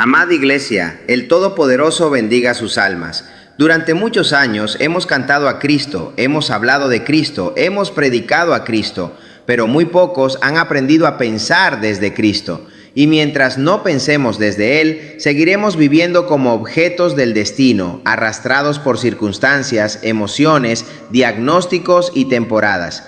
Amada Iglesia, el Todopoderoso bendiga sus almas. Durante muchos años hemos cantado a Cristo, hemos hablado de Cristo, hemos predicado a Cristo, pero muy pocos han aprendido a pensar desde Cristo. Y mientras no pensemos desde Él, seguiremos viviendo como objetos del destino, arrastrados por circunstancias, emociones, diagnósticos y temporadas.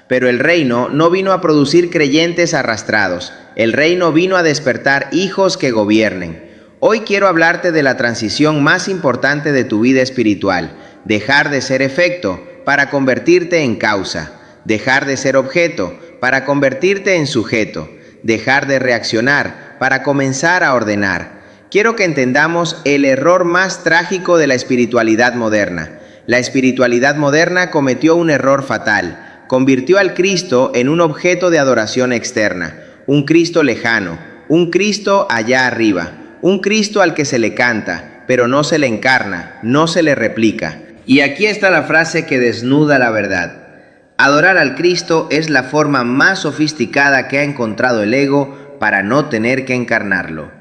Pero el reino no vino a producir creyentes arrastrados. El reino vino a despertar hijos que gobiernen. Hoy quiero hablarte de la transición más importante de tu vida espiritual. Dejar de ser efecto para convertirte en causa. Dejar de ser objeto para convertirte en sujeto. Dejar de reaccionar para comenzar a ordenar. Quiero que entendamos el error más trágico de la espiritualidad moderna. La espiritualidad moderna cometió un error fatal. Convirtió al Cristo en un objeto de adoración externa, un Cristo lejano, un Cristo allá arriba, un Cristo al que se le canta, pero no se le encarna, no se le replica. Y aquí está la frase que desnuda la verdad. Adorar al Cristo es la forma más sofisticada que ha encontrado el ego para no tener que encarnarlo.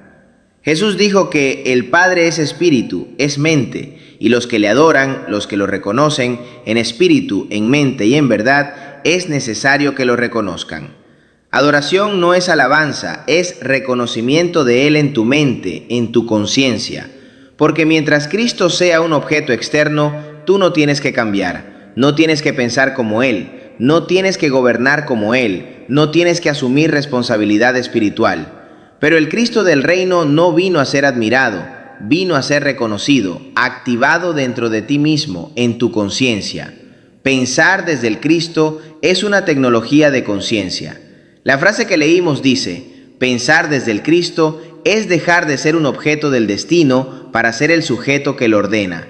Jesús dijo que el Padre es espíritu, es mente, y los que le adoran, los que lo reconocen, en espíritu, en mente y en verdad, es necesario que lo reconozcan. Adoración no es alabanza, es reconocimiento de Él en tu mente, en tu conciencia. Porque mientras Cristo sea un objeto externo, tú no tienes que cambiar, no tienes que pensar como Él, no tienes que gobernar como Él, no tienes que asumir responsabilidad espiritual. Pero el Cristo del reino no vino a ser admirado, vino a ser reconocido, activado dentro de ti mismo, en tu conciencia. Pensar desde el Cristo es una tecnología de conciencia. La frase que leímos dice, pensar desde el Cristo es dejar de ser un objeto del destino para ser el sujeto que lo ordena.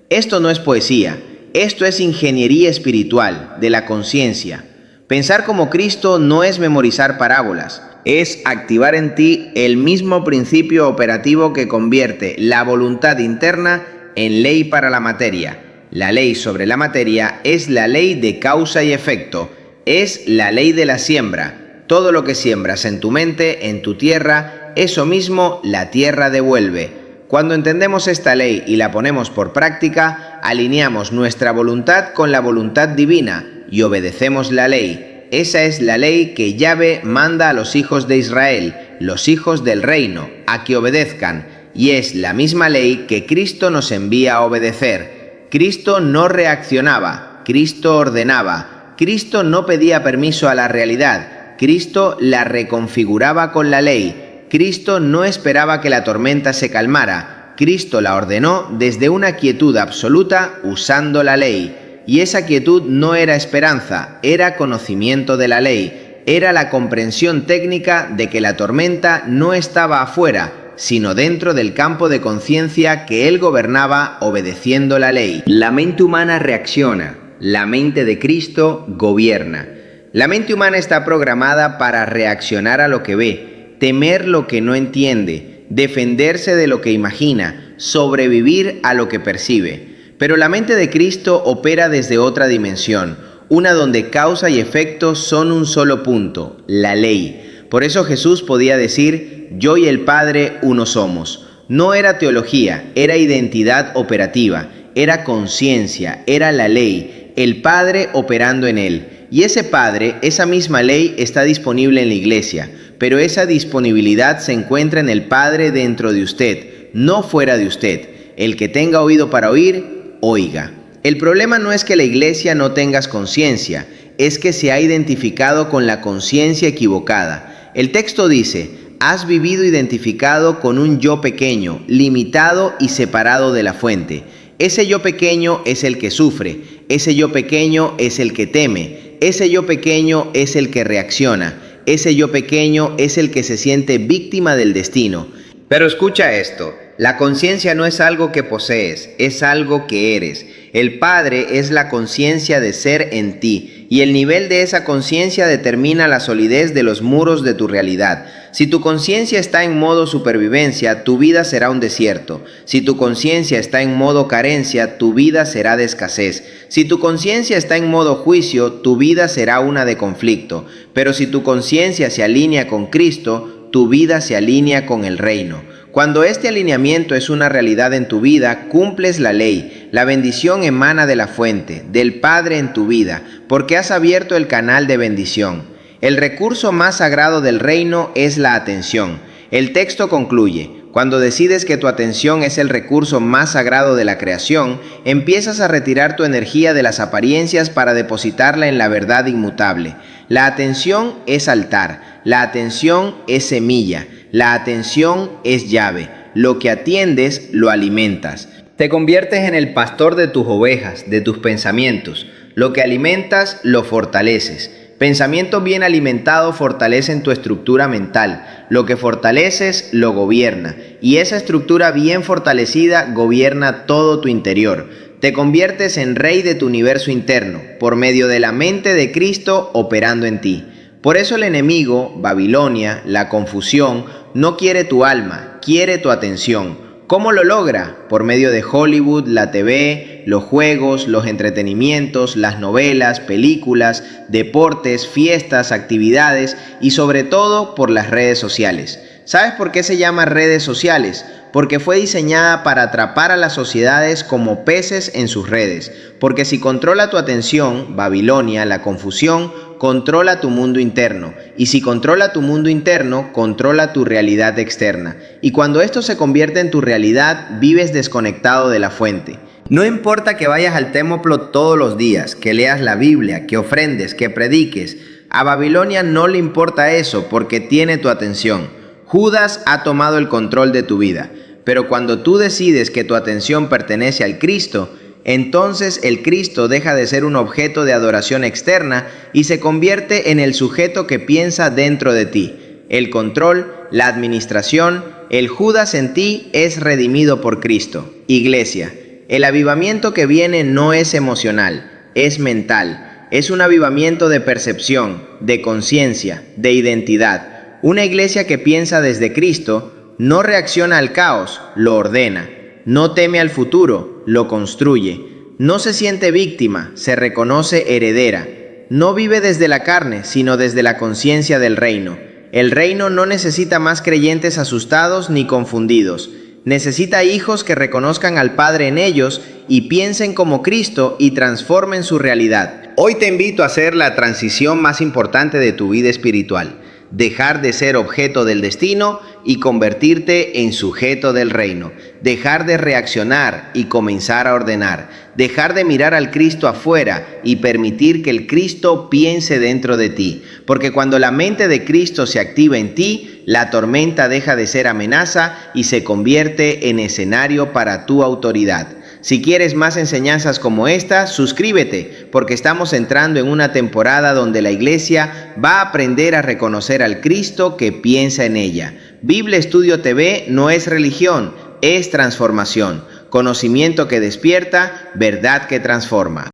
Esto no es poesía, esto es ingeniería espiritual, de la conciencia. Pensar como Cristo no es memorizar parábolas, es activar en ti el mismo principio operativo que convierte la voluntad interna en ley para la materia. La ley sobre la materia es la ley de causa y efecto, es la ley de la siembra. Todo lo que siembras en tu mente, en tu tierra, eso mismo la tierra devuelve. Cuando entendemos esta ley y la ponemos por práctica, alineamos nuestra voluntad con la voluntad divina y obedecemos la ley. Esa es la ley que Yahvé manda a los hijos de Israel, los hijos del reino, a que obedezcan, y es la misma ley que Cristo nos envía a obedecer. Cristo no reaccionaba, Cristo ordenaba, Cristo no pedía permiso a la realidad, Cristo la reconfiguraba con la ley, Cristo no esperaba que la tormenta se calmara, Cristo la ordenó desde una quietud absoluta usando la ley. Y esa quietud no era esperanza, era conocimiento de la ley, era la comprensión técnica de que la tormenta no estaba afuera, sino dentro del campo de conciencia que él gobernaba obedeciendo la ley. La mente humana reacciona, la mente de Cristo gobierna. La mente humana está programada para reaccionar a lo que ve, temer lo que no entiende, defenderse de lo que imagina, sobrevivir a lo que percibe. Pero la mente de Cristo opera desde otra dimensión, una donde causa y efecto son un solo punto, la ley. Por eso Jesús podía decir, yo y el Padre uno somos. No era teología, era identidad operativa, era conciencia, era la ley, el Padre operando en él. Y ese Padre, esa misma ley está disponible en la iglesia, pero esa disponibilidad se encuentra en el Padre dentro de usted, no fuera de usted. El que tenga oído para oír, oiga. El problema no es que la iglesia no tengas conciencia, es que se ha identificado con la conciencia equivocada. El texto dice, has vivido identificado con un yo pequeño, limitado y separado de la fuente. Ese yo pequeño es el que sufre, ese yo pequeño es el que teme, ese yo pequeño es el que reacciona, ese yo pequeño es el que se siente víctima del destino. Pero escucha esto. La conciencia no es algo que posees, es algo que eres. El Padre es la conciencia de ser en ti, y el nivel de esa conciencia determina la solidez de los muros de tu realidad. Si tu conciencia está en modo supervivencia, tu vida será un desierto. Si tu conciencia está en modo carencia, tu vida será de escasez. Si tu conciencia está en modo juicio, tu vida será una de conflicto. Pero si tu conciencia se alinea con Cristo, tu vida se alinea con el reino. Cuando este alineamiento es una realidad en tu vida, cumples la ley. La bendición emana de la fuente, del Padre en tu vida, porque has abierto el canal de bendición. El recurso más sagrado del reino es la atención. El texto concluye: cuando decides que tu atención es el recurso más sagrado de la creación, empiezas a retirar tu energía de las apariencias para depositarla en la verdad inmutable. La atención es altar, la atención es semilla, la atención es llave. Lo que atiendes, lo alimentas. Te conviertes en el pastor de tus ovejas, de tus pensamientos. Lo que alimentas, lo fortaleces. Pensamientos bien alimentados fortalecen tu estructura mental. Lo que fortaleces, lo gobierna. Y esa estructura bien fortalecida gobierna todo tu interior. Te conviertes en rey de tu universo interno, por medio de la mente de Cristo operando en ti. Por eso el enemigo, Babilonia, la confusión, no quiere tu alma, quiere tu atención. ¿Cómo lo logra? Por medio de Hollywood, la TV, los juegos, los entretenimientos, las novelas, películas, deportes, fiestas, actividades y sobre todo por las redes sociales. ¿Sabes por qué se llama redes sociales? Porque fue diseñada para atrapar a las sociedades como peces en sus redes. Porque si controla tu atención, Babilonia, la confusión, controla tu mundo interno. Y si controla tu mundo interno, controla tu realidad externa. Y cuando esto se convierte en tu realidad, vives desconectado de la fuente. No importa que vayas al templo todos los días, que leas la Biblia, que ofrendes, que prediques. A Babilonia no le importa eso porque tiene tu atención. Judas ha tomado el control de tu vida, pero cuando tú decides que tu atención pertenece al Cristo, entonces el Cristo deja de ser un objeto de adoración externa y se convierte en el sujeto que piensa dentro de ti. El control, la administración, el Judas en ti es redimido por Cristo. Iglesia, el avivamiento que viene no es emocional, es mental. Es un avivamiento de percepción, de conciencia, de identidad. Una iglesia que piensa desde Cristo no reacciona al caos, lo ordena. No teme al futuro, lo construye. No se siente víctima, se reconoce heredera. No vive desde la carne, sino desde la conciencia del reino. El reino no necesita más creyentes asustados ni confundidos. Necesita hijos que reconozcan al Padre en ellos y piensen como Cristo y transformen su realidad. Hoy te invito a hacer la transición más importante de tu vida espiritual. Dejar de ser objeto del destino y convertirte en sujeto del reino. Dejar de reaccionar y comenzar a ordenar. Dejar de mirar al Cristo afuera y permitir que el Cristo piense dentro de ti. Porque cuando la mente de Cristo se activa en ti, la tormenta deja de ser amenaza y se convierte en escenario para tu autoridad. Si quieres más enseñanzas como esta, suscríbete, porque estamos entrando en una temporada donde la iglesia va a aprender a reconocer al Cristo que piensa en ella. Biblia Estudio TV no es religión, es transformación. Conocimiento que despierta, verdad que transforma.